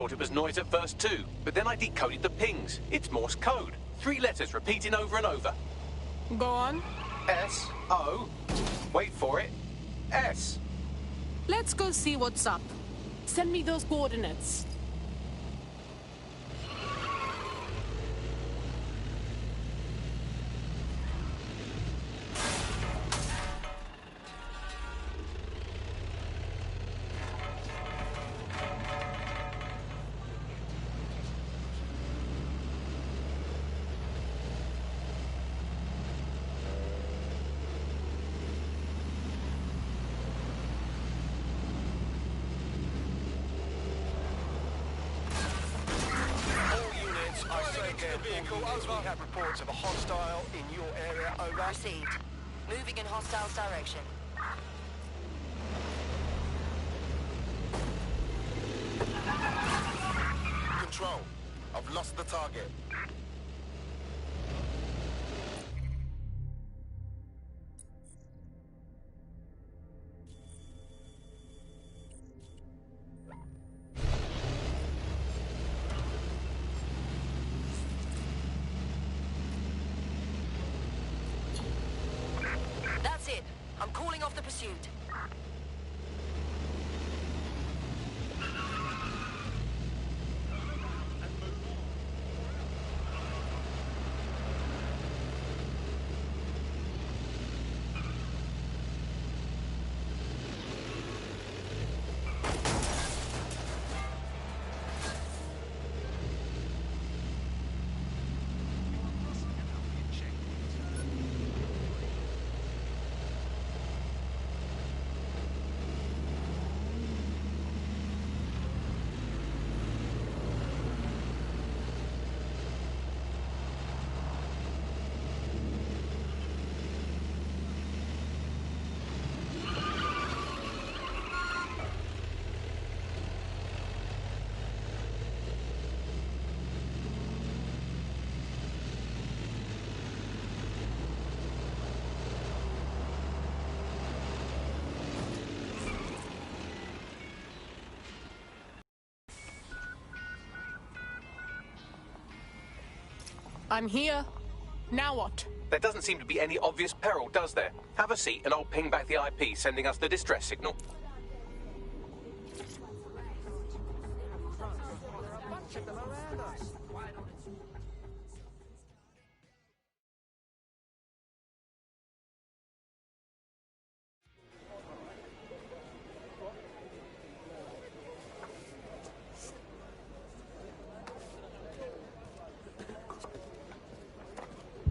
Thought it was noise at first too, but then I decoded the pings. It's Morse code. 3 letters repeating over and over. Go on. S-O. Wait for it. S. Let's go see what's up. Send me those coordinates. We have reports of a hostile in your area, over. Received. Moving in hostile's direction. Control. I've lost the target. That's it. I'm calling off the pursuit. I'm here. Now what? There doesn't seem to be any obvious peril, does there? Have a seat and I'll ping back the IP, sending us the distress signal.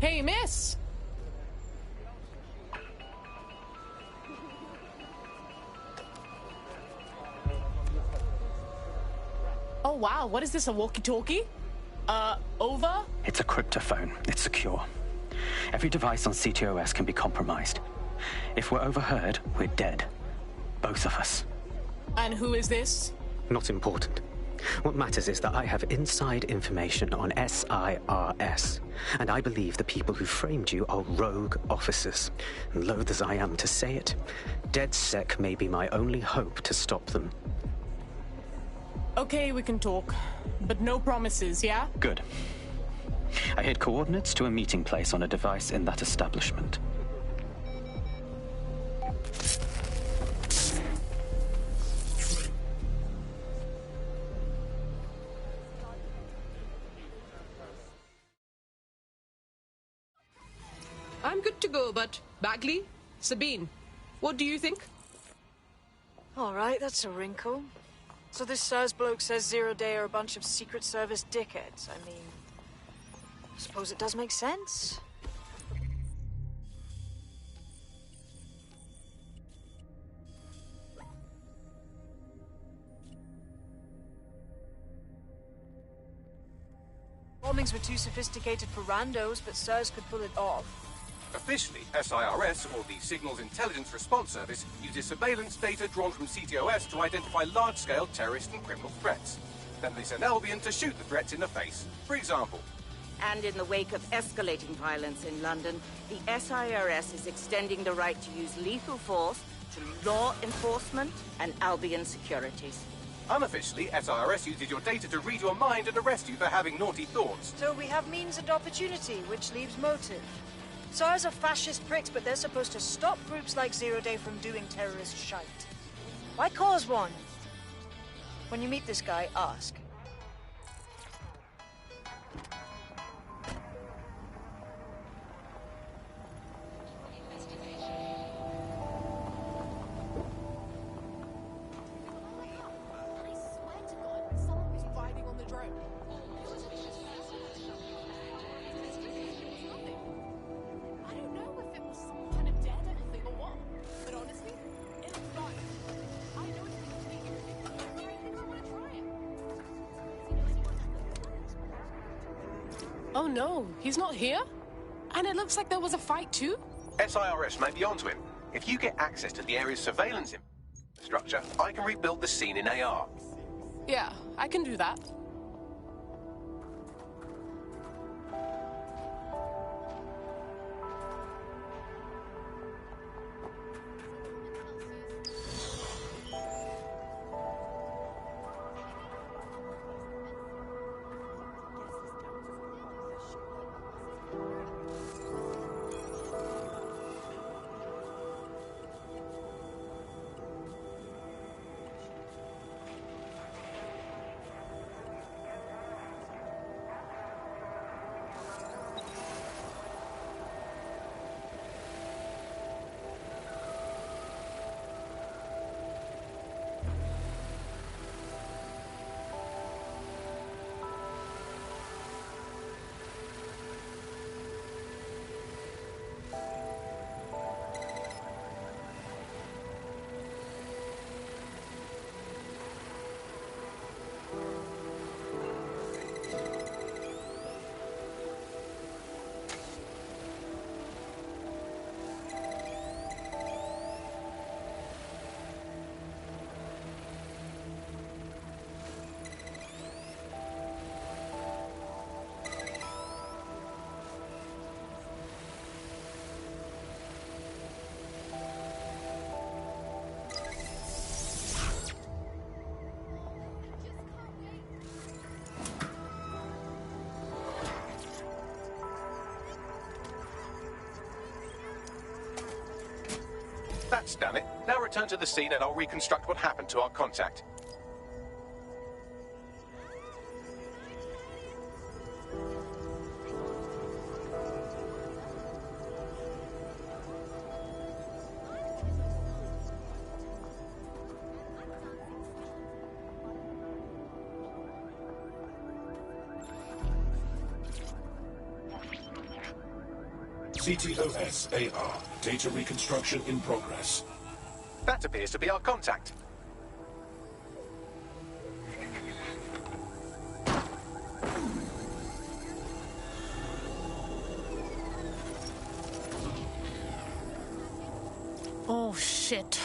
Hey, miss! Oh, wow. What is this, a walkie-talkie? Over? It's a cryptophone. It's secure. Every device on CTOS can be compromised. If we're overheard, we're dead. Both of us. And who is this? Not important. What matters is that I have inside information on SIRS, and I believe the people who framed you are rogue officers. And loath as I am to say it, DedSec may be my only hope to stop them. Okay, we can talk. But no promises, yeah? Good. I hid coordinates to a meeting place on a device in that establishment. I'm good to go, but Bagley, Sabine, what do you think? All right, that's a wrinkle. So this SIRS bloke says Zero Day are a bunch of Secret Service dickheads. I mean, I suppose it does make sense. Bombings were too sophisticated for randos, but SIRS could pull it off. Officially, SIRS, or the Signals Intelligence Response Service, uses surveillance data drawn from CTOS to identify large-scale terrorist and criminal threats. Then they send Albion to shoot the threats in the face. For example. And in the wake of escalating violence in London, the SIRS is extending the right to use lethal force to law enforcement and Albion securities. Unofficially, SIRS uses your data to read your mind and arrest you for having naughty thoughts. So we have means and opportunity, which leaves motive. SARS are fascist pricks, but they're supposed to stop groups like Zero Day from doing terrorist shite. Why cause one? When you meet this guy, ask. Oh no, he's not here? And it looks like there was a fight too? SIRS may be onto him. If you get access to the area's surveillance infrastructure, I can rebuild the scene in AR. Yeah, I can do that. That's done it. Now return to the scene and I'll reconstruct what happened to our contact. CTOS AR. Data reconstruction in progress. That appears to be our contact. Oh shit.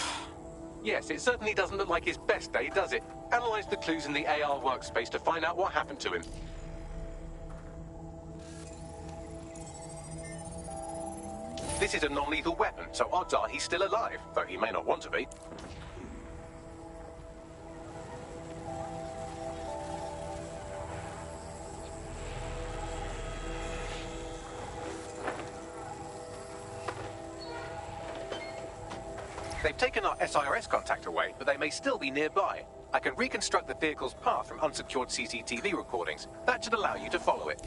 Yes, it certainly doesn't look like his best day, does it? Analyze the clues in the AR workspace to find out what happened to him. This is a non-lethal weapon, so odds are he's still alive, though he may not want to be. They've taken our SIRS contact away, but they may still be nearby. I can reconstruct the vehicle's path from unsecured CCTV recordings. That should allow you to follow it.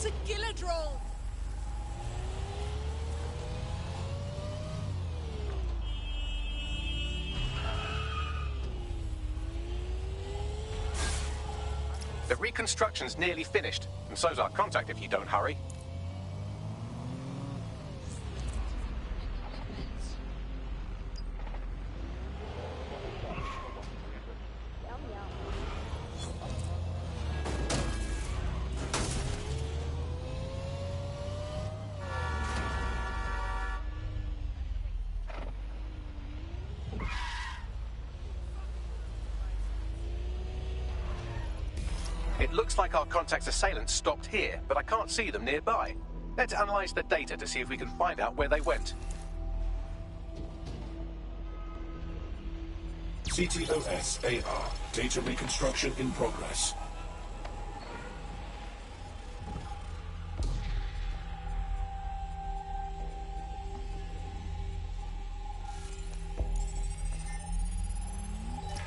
It's a killer drone! The reconstruction's nearly finished, and so's our contact if you don't hurry. It looks like our contact's assailants stopped here, but I can't see them nearby. Let's analyze the data to see if we can find out where they went. CTOS-AR. Data reconstruction in progress.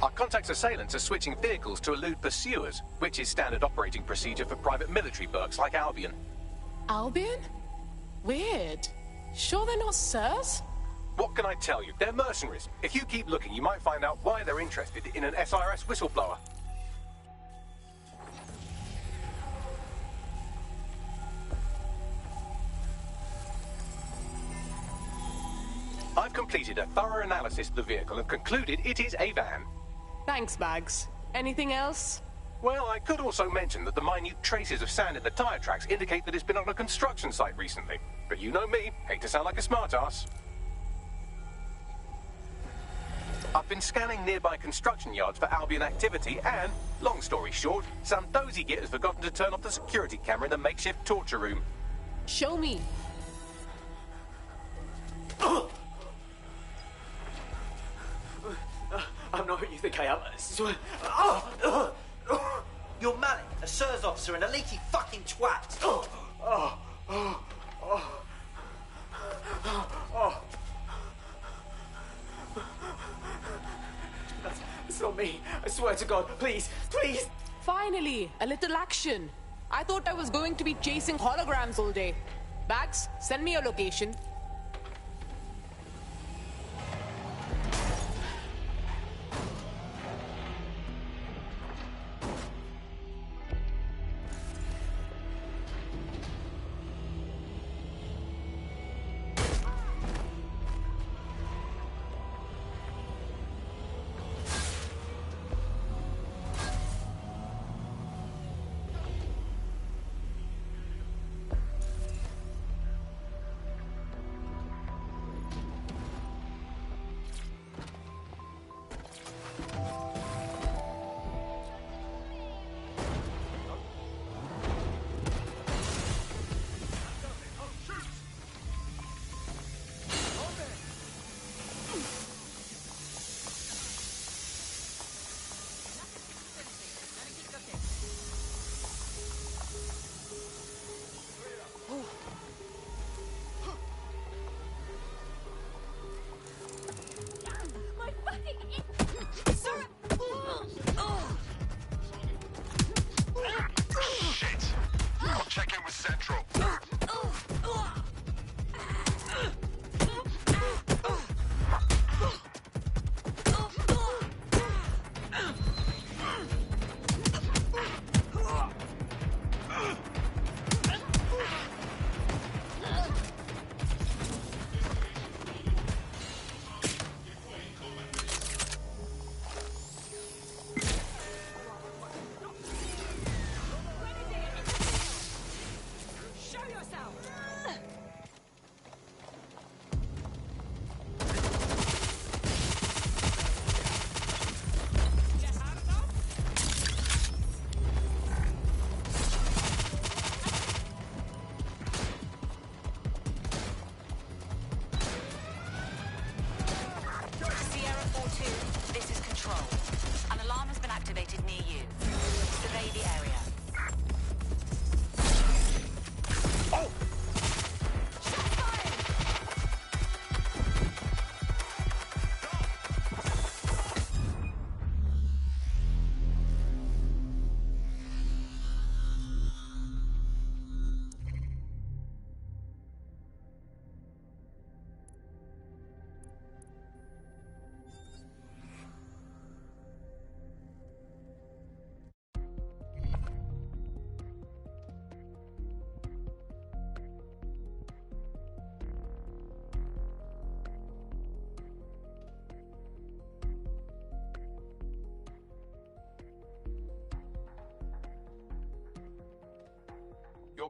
Our contact's assailants are switching vehicles to elude pursuers, which is standard operating procedure for private military burks like Albion. Albion? Weird. Sure they're not sirs? What can I tell you? They're mercenaries. If you keep looking, you might find out why they're interested in an SIRS whistleblower. I've completed a thorough analysis of the vehicle and concluded it is a van. Thanks, Bags. Anything else? Well, I could also mention that the minute traces of sand in the tire tracks indicate that it's been on a construction site recently. But you know me, hate to sound like a smartass. I've been scanning nearby construction yards for Albion activity and, long story short, some dozy git has forgotten to turn off the security camera in the makeshift torture room. Show me. I'm not who you think I am. I swear. You're Malik, a SIRS officer and a leaky fucking twat. It's not me. I swear to God. Please, please. Finally, a little action. I thought I was going to be chasing holograms all day. Bags, send me your location.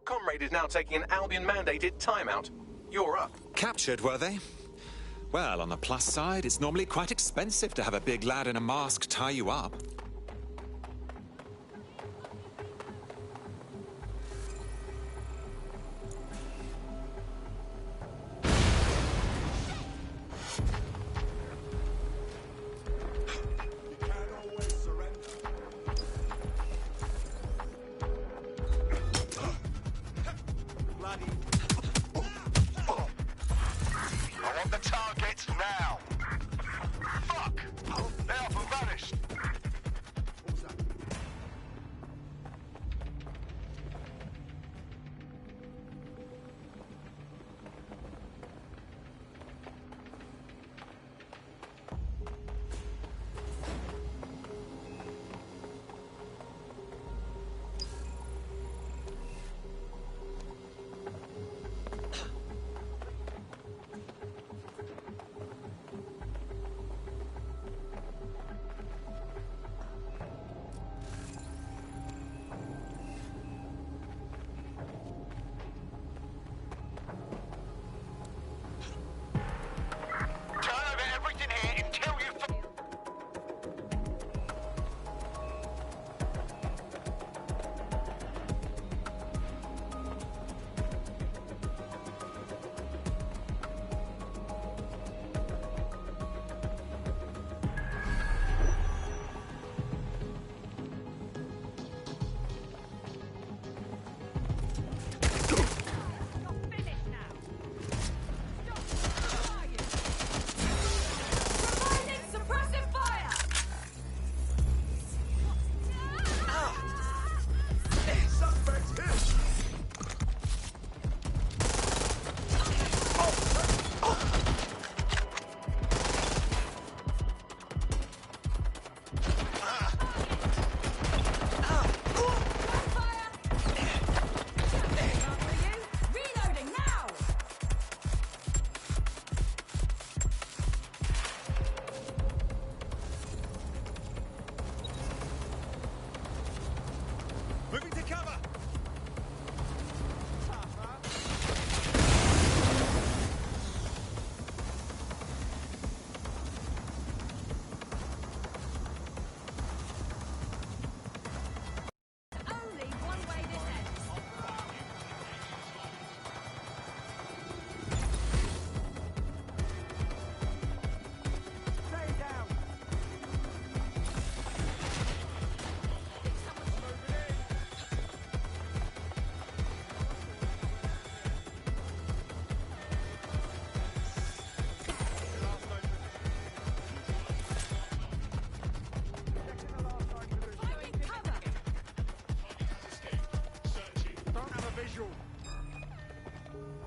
comrade is now taking an Albion-mandated timeout. You're up. Captured, were they? Well, on the plus side, it's normally quite expensive to have a big lad in a mask tie you up.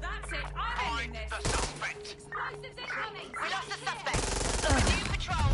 That's it. I'm in this. The suspect. Explosives incoming. We lost the suspect. Resume patrol.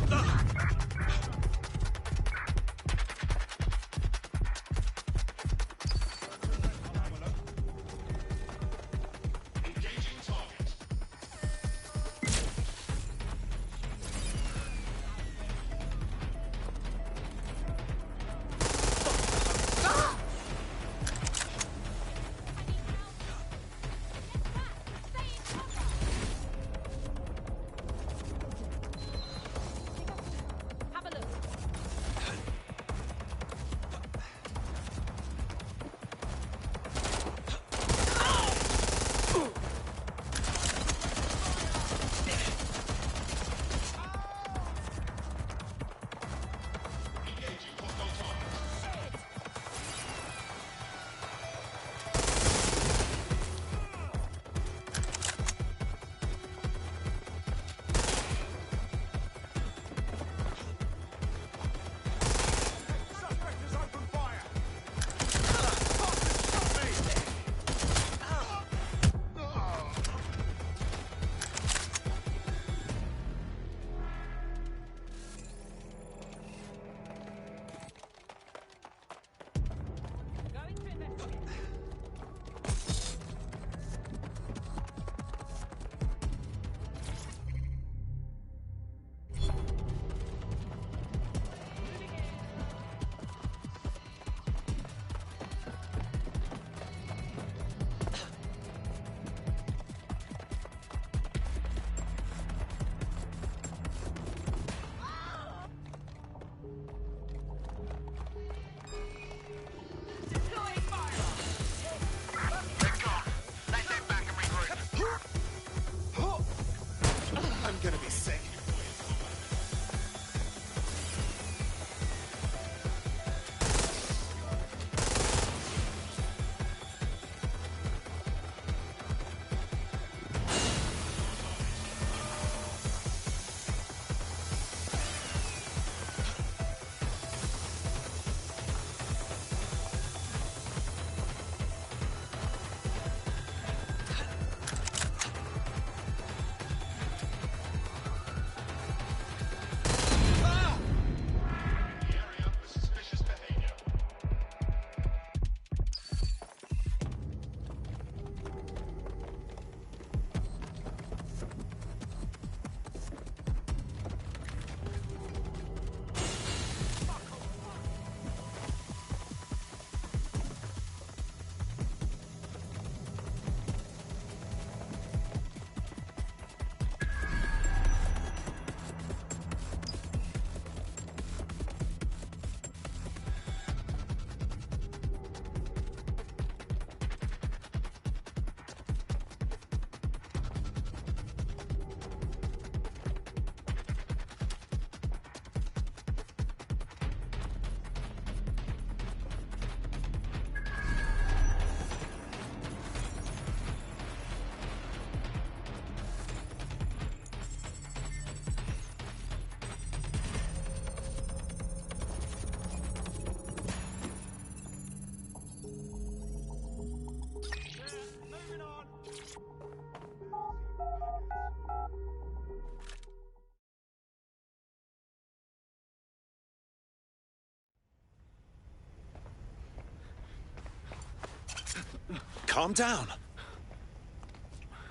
Calm down.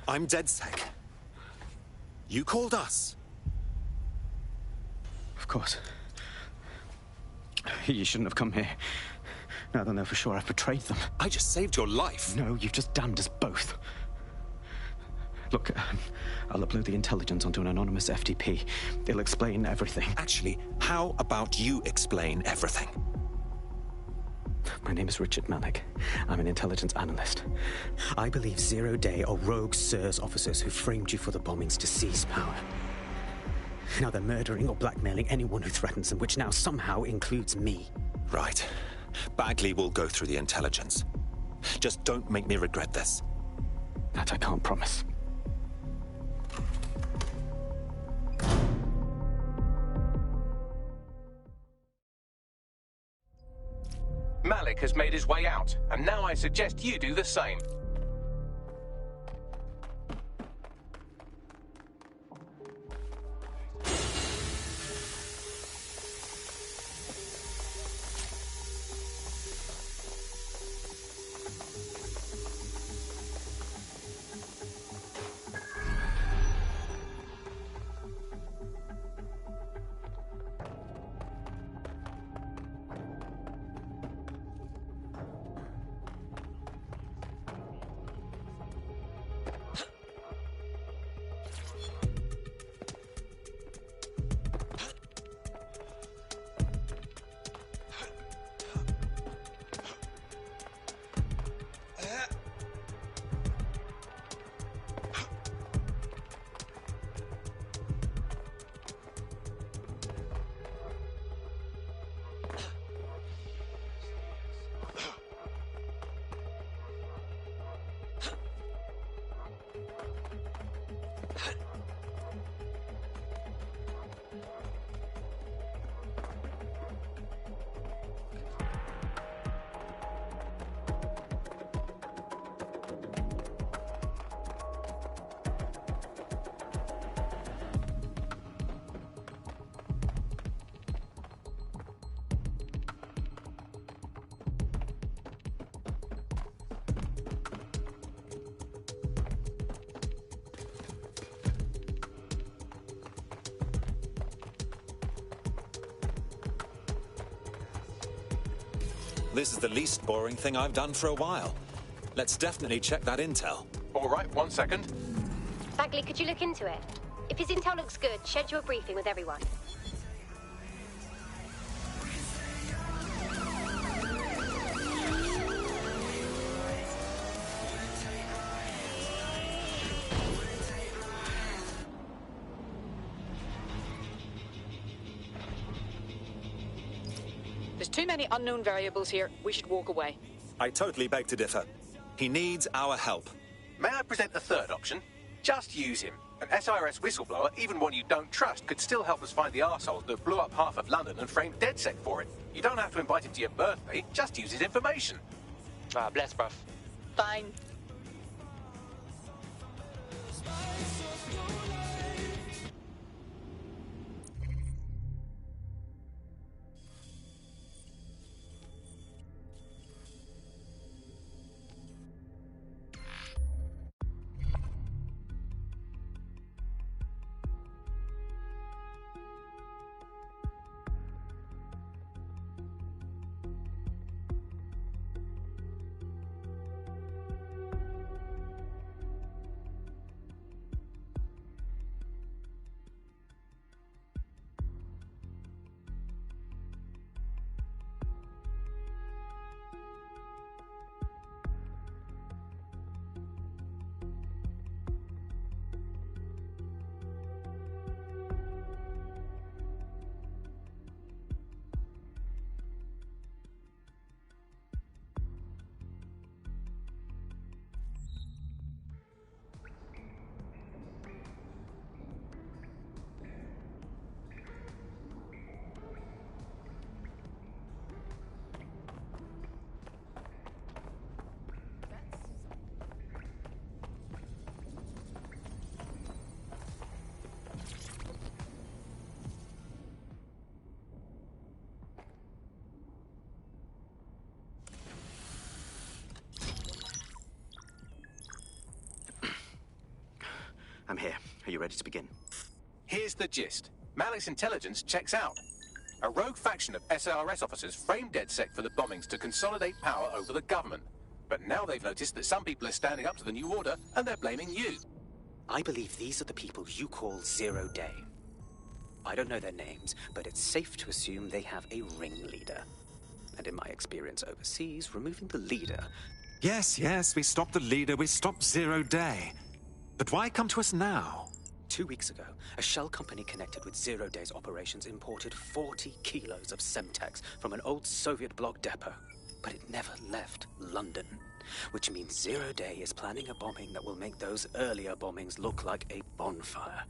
I'm DedSec. You called us. Of course. You shouldn't have come here. Now they'll know for sure I've betrayed them. I just saved your life. No, you've just damned us both. Look, I'll upload the intelligence onto an anonymous FTP. It'll explain everything. Actually, how about you explain everything? My name is Richard Malik. I'm an intelligence analyst. I believe Zero Day are rogue SIRS officers who framed you for the bombings to seize power. Now they're murdering or blackmailing anyone who threatens them, which now somehow includes me. Right. Bagley will go through the intelligence. Just don't make me regret this. That I can't promise. Malik has made his way out, and now I suggest you do the same. This is the least boring thing I've done for a while. Let's definitely check that intel. All right, 1 second. Bagley, could you look into it? If his intel looks good, schedule a briefing with everyone. There's too many unknown variables here. We should walk away. I totally beg to differ. He needs our help. May I present a third option? Just use him. An SIRS whistleblower, even one you don't trust, could still help us find the arsehole that blew up half of London and framed DedSec for it. You don't have to invite him to your birthday, just use his information. Ah, bless, bruv. Fine. I'm here. Are you ready to begin? Here's the gist. Malik's intelligence checks out. A rogue faction of SARS officers framed DedSec for the bombings to consolidate power over the government. But now they've noticed that some people are standing up to the new order, and they're blaming you. I believe these are the people you call Zero Day. I don't know their names, but it's safe to assume they have a ringleader. And in my experience overseas, removing the leader... Yes, we stopped the leader, we stopped Zero Day. But why come to us now? 2 weeks ago, a shell company connected with Zero Day's operations imported 40 kilos of Semtex from an old Soviet bloc depot. But it never left London, which means Zero Day is planning a bombing that will make those earlier bombings look like a bonfire.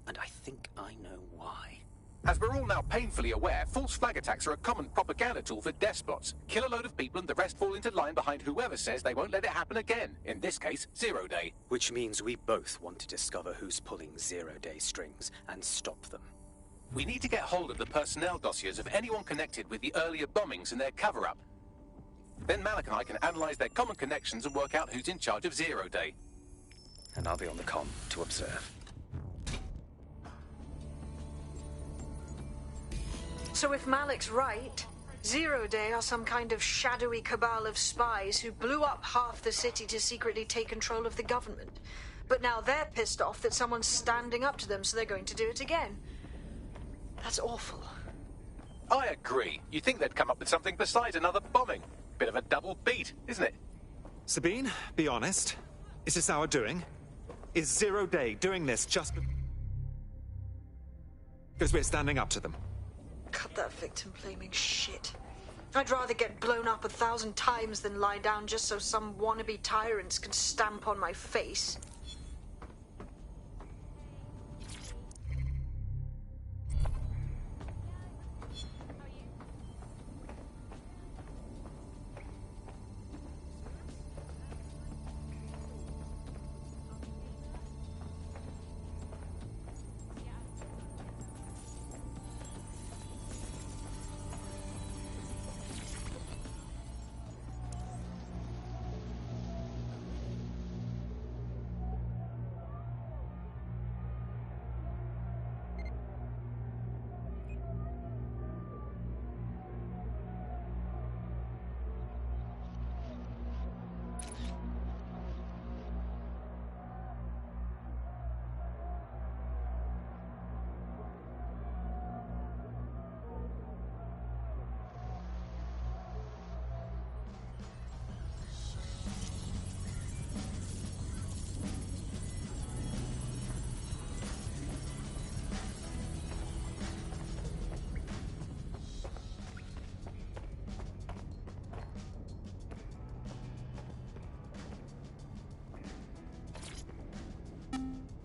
And I think I know why. As we're all now painfully aware, false flag attacks are a common propaganda tool for despots. Kill a load of people and the rest fall into line behind whoever says they won't let it happen again. In this case, Zero Day. Which means we both want to discover who's pulling Zero Day strings and stop them. We need to get hold of the personnel dossiers of anyone connected with the earlier bombings and their cover-up. Then Malik and I can analyze their common connections and work out who's in charge of Zero Day. And I'll be on the comm to observe. So if Malik's right, Zero Day are some kind of shadowy cabal of spies who blew up half the city to secretly take control of the government. But now they're pissed off that someone's standing up to them, so they're going to do it again. That's awful. I agree. You'd think they'd come up with something besides another bombing. Bit of a double beat, isn't it? Sabine, be honest. Is this our doing? Is Zero Day doing this just because we're standing up to them? Cut that victim-blaming shit. I'd rather get blown up 1,000 times than lie down just so some wannabe tyrants can stamp on my face.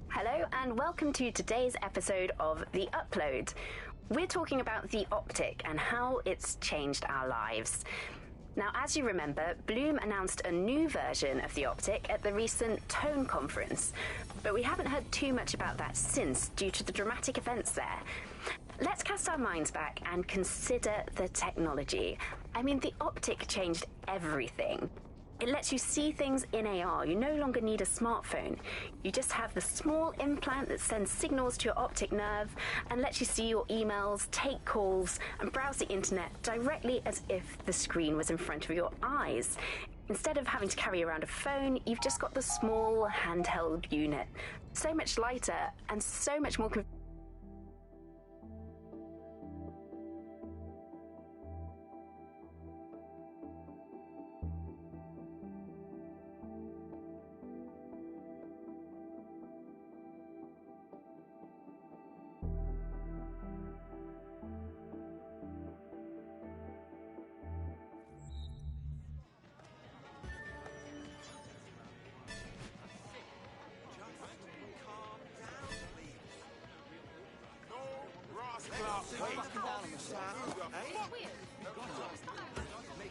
Hello and welcome to today's episode of The Upload. We're talking about the optic and how it's changed our lives. Now, as you remember, Bloom announced a new version of the optic at the recent Tone conference, but we haven't heard too much about that since due to the dramatic events there. Let's cast our minds back and consider the technology. I mean, the optic changed everything. It lets you see things in AR. You no longer need a smartphone. You just have the small implant that sends signals to your optic nerve and lets you see your emails, take calls, and browse the internet directly as if the screen was in front of your eyes. Instead of having to carry around a phone, you've just got the small handheld unit. So much lighter and so much more convenient.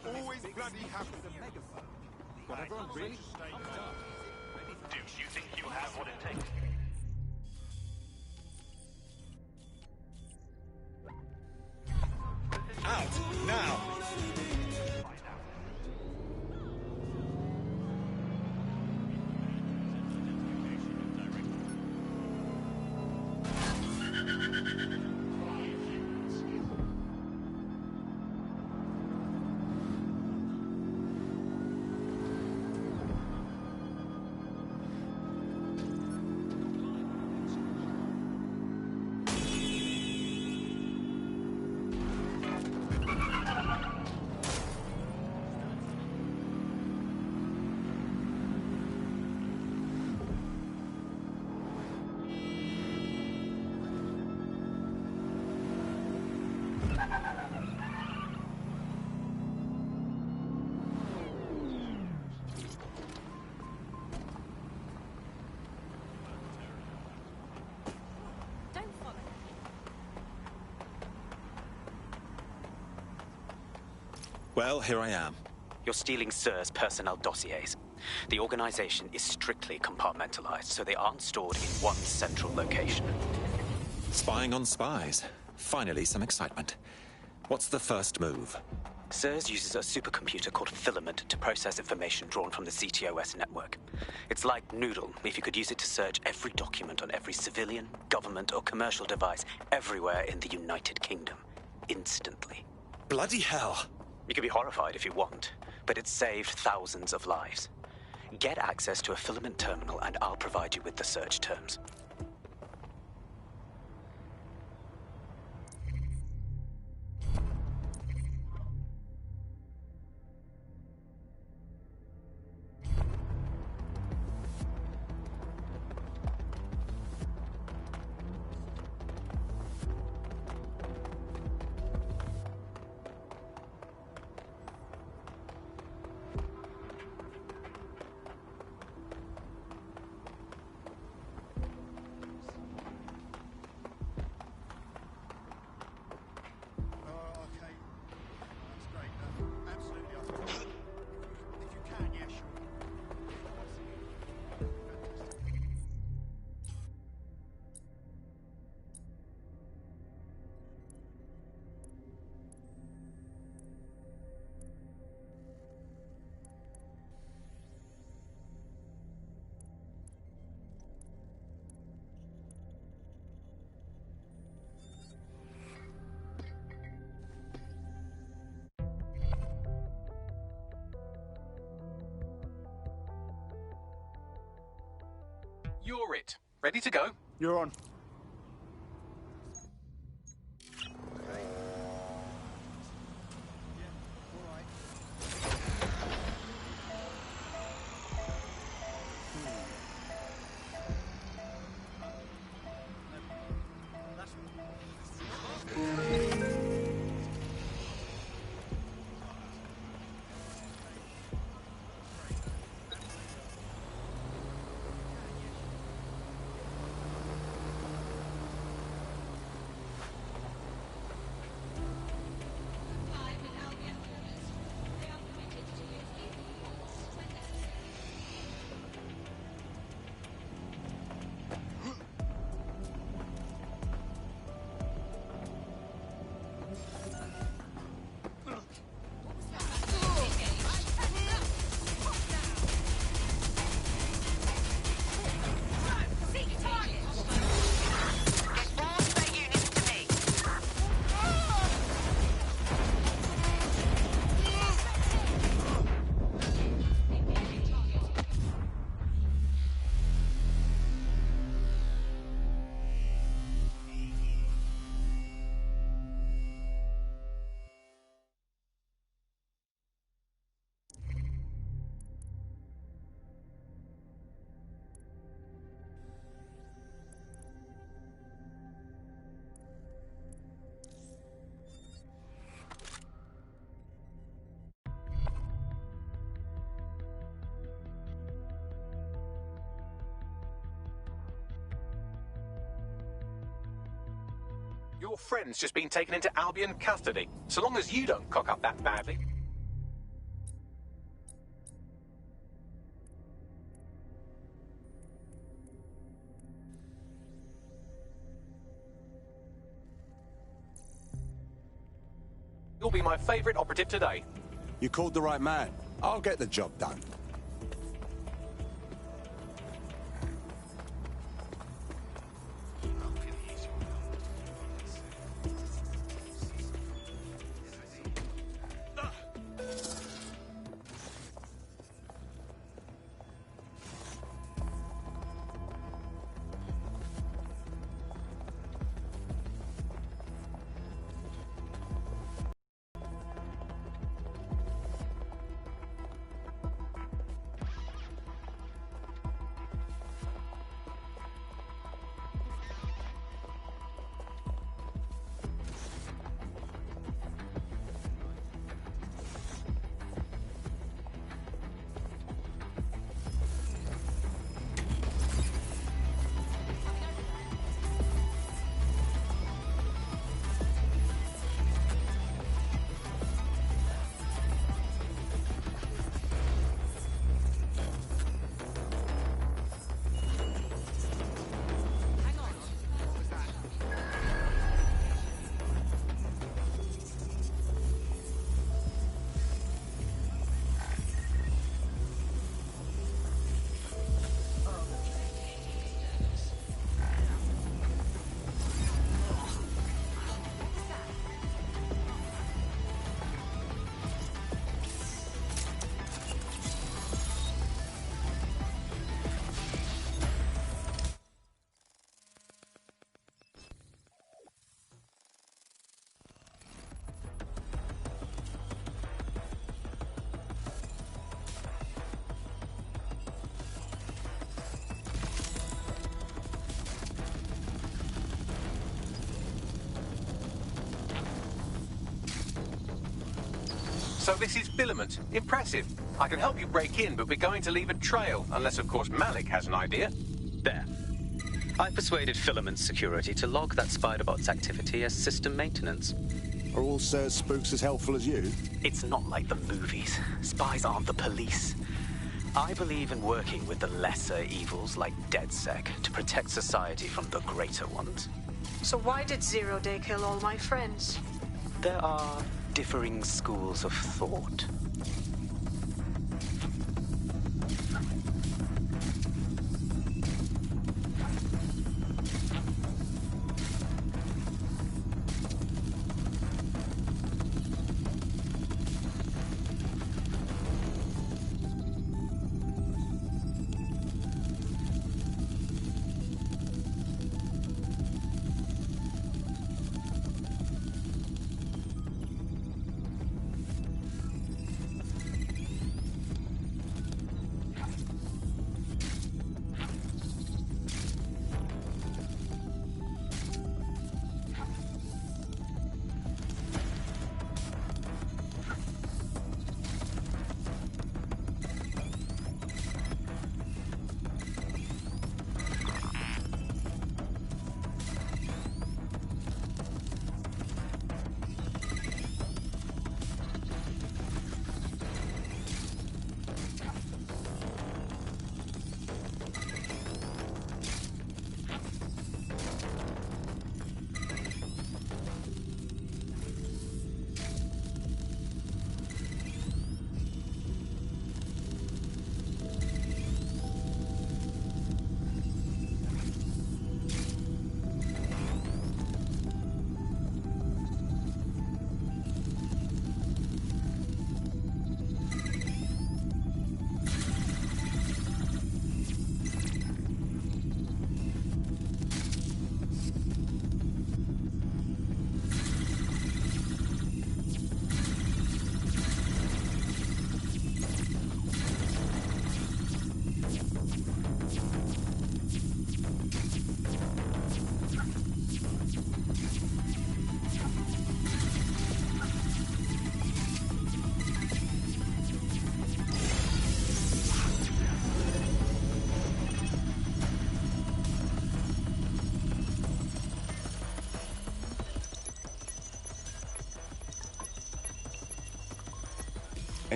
Always bloody happy. Got everyone really? Do you think you have what it takes? Out now! Well, here I am. You're stealing SIR's personnel dossiers. The organization is strictly compartmentalized, so they aren't stored in one central location. Spying on spies. Finally, some excitement. What's the first move? SIRS uses a supercomputer called Filament to process information drawn from the CTOS network. It's like Noodle, if you could use it to search every document on every civilian, government, or commercial device everywhere in the United Kingdom. Instantly. Bloody hell! You can be horrified if you want, but it's saved thousands of lives. Get access to a Filament terminal and I'll provide you with the search terms. You're it. Ready to go? You're on. Your friend's just been taken into Albion custody. So long as you don't cock up that badly. You'll be my favorite operative today. You called the right man. I'll get the job done. So this is Filament. Impressive. I can help you break in, but we're going to leave a trail, unless of course Malik has an idea. There. I persuaded Filament Security to log that Spiderbot's activity as system maintenance. Are all Sir's spooks as helpful as you? It's not like the movies. Spies aren't the police. I believe in working with the lesser evils like DedSec to protect society from the greater ones. So why did Zero Day kill all my friends? There are differing schools of thought.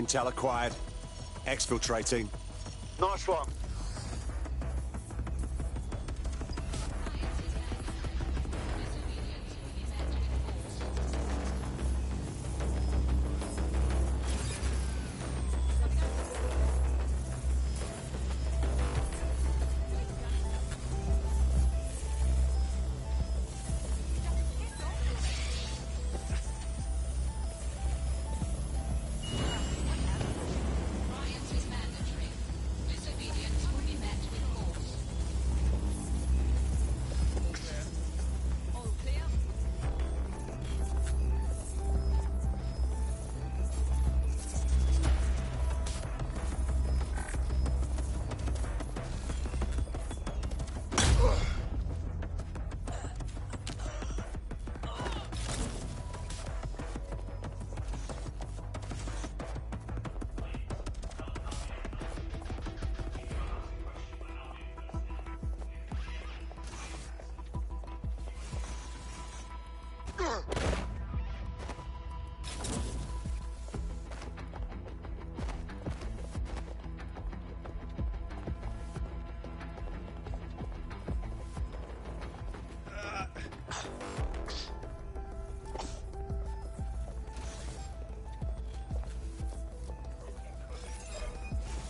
Intel acquired. Exfiltrating. Nice one.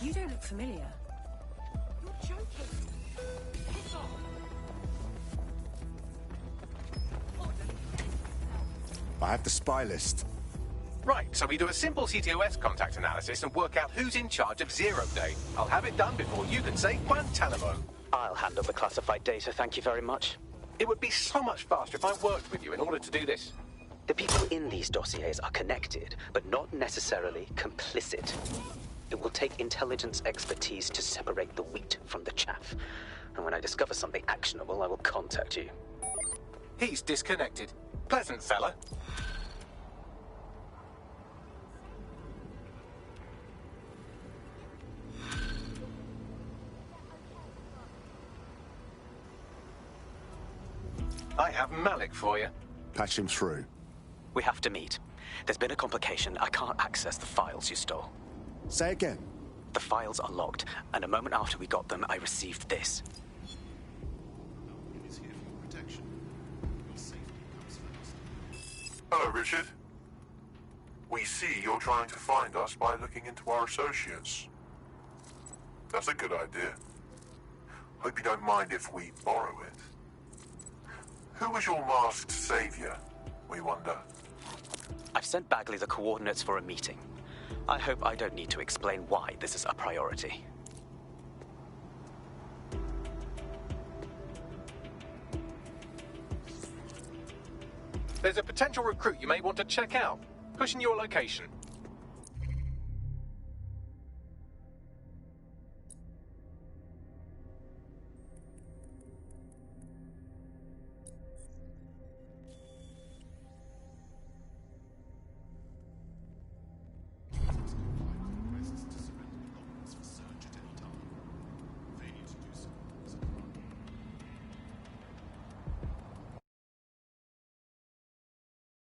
You don't look familiar. You're joking. Piss off. I have the spy list. Right, so we do a simple CTOS contact analysis and work out who's in charge of Zero Day. I'll have it done before you can say Guantanamo. I'll handle the classified data, thank you very much. It would be so much faster if I worked with you in order to do this. The people in these dossiers are connected, but not necessarily complicit. It will take intelligence expertise to separate the wheat from the chaff. And when I discover something actionable, I will contact you. He's disconnected. Pleasant fella. I have Malik for you. Patch him through. We have to meet. There's been a complication. I can't access the files you stole. Say again. The files are locked, and a moment after we got them, I received this. Hello, Richard. We see you're trying to find us by looking into our associates. That's a good idea. Hope you don't mind if we borrow it. Who was your masked savior, we wonder? I've sent Bagley the coordinates for a meeting. I hope I don't need to explain why this is a priority. There's a potential recruit you may want to check out. Pushing your location.